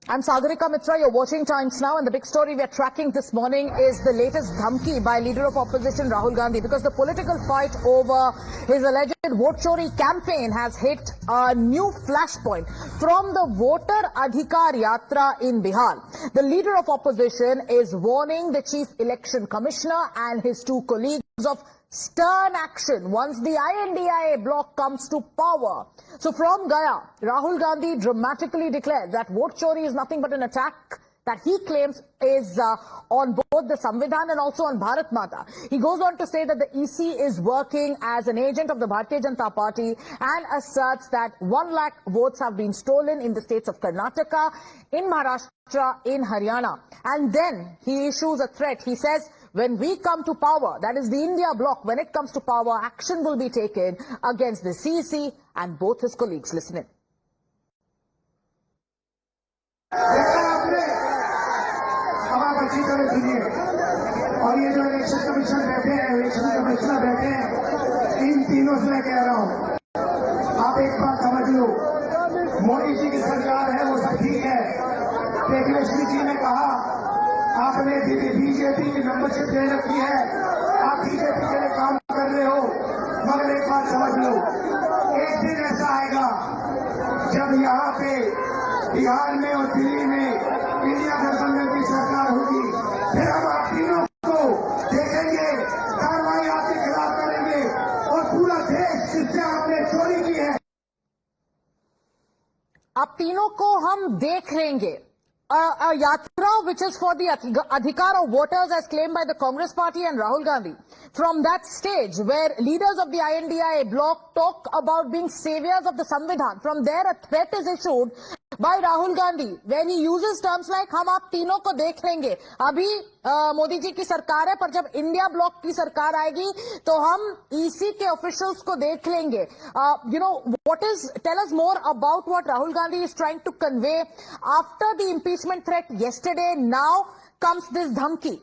I'm Sagarika Mitra, you're watching Times Now, and the big story we're tracking this morning is the latest dhamki by Leader of Opposition Rahul Gandhi, because the political fight over his alleged vote chori campaign has hit a new flashpoint from the Voter Adhikar Yatra in Bihar. The Leader of Opposition is warning the Chief Election Commissioner and his two colleagues of stern action once the INDIA bloc comes to power. So from Gaya, Rahul Gandhi dramatically declared that vote chori is nothing but an attack that he claims is on both the Samvidhan and also on Bharat Mata. He goes on to say that the EC is working as an agent of the Bharatiya Janata Party and asserts that 1 lakh votes have been stolen in the states of Karnataka, in Maharashtra, in Haryana. And then he issues a threat. He says, when we come to power, that is the India bloc, when it comes to power, action will be taken against the CEC and both his colleagues. Listen in. अच्छी तरह सुनिए और ये जो election commission बैठे हैं, election commissioner बैठे हैं, इन तीनों से मैं कह रहा हूँ, आप एक बात समझ लो, मोदी जी की सरकार है वो सब ठीक है। तेजस्वी जी ने कहा आपने बीजेपी की मेंबरशिप दे रखी है, आप बीजेपी के लिए काम कर रहे हो, मगर एक बात समझ लो, एक दिन ऐसा आएगा जब यहाँ पे बिहार में और दिल्ली में इंडिया गठबंधन की सरकार होगी, फिर हम आप तीनों को देखेंगे, कार्रवाई आपके खिलाफ करेंगे और पूरा देश जिससे आपने चोरी की है, आप तीनों को हम देख लेंगे. A yatra which is for the adhikar of voters as claimed by the Congress party and Rahul Gandhi. From that stage where leaders of the INDIA bloc talk about being saviors of the Samvidhan, from there a threat is issued by Rahul Gandhi when he uses terms like हम आप तीनों को देख लेंगे. अभी मोदी जी की सरकार है, पर जब इंडिया ब्लॉक की सरकार आएगी तो हम EC के ऑफिशियल्स को देख लेंगे. Tell us more about what Rahul Gandhi is trying to convey after the impeachment threat yesterday. Now comes this dhamki.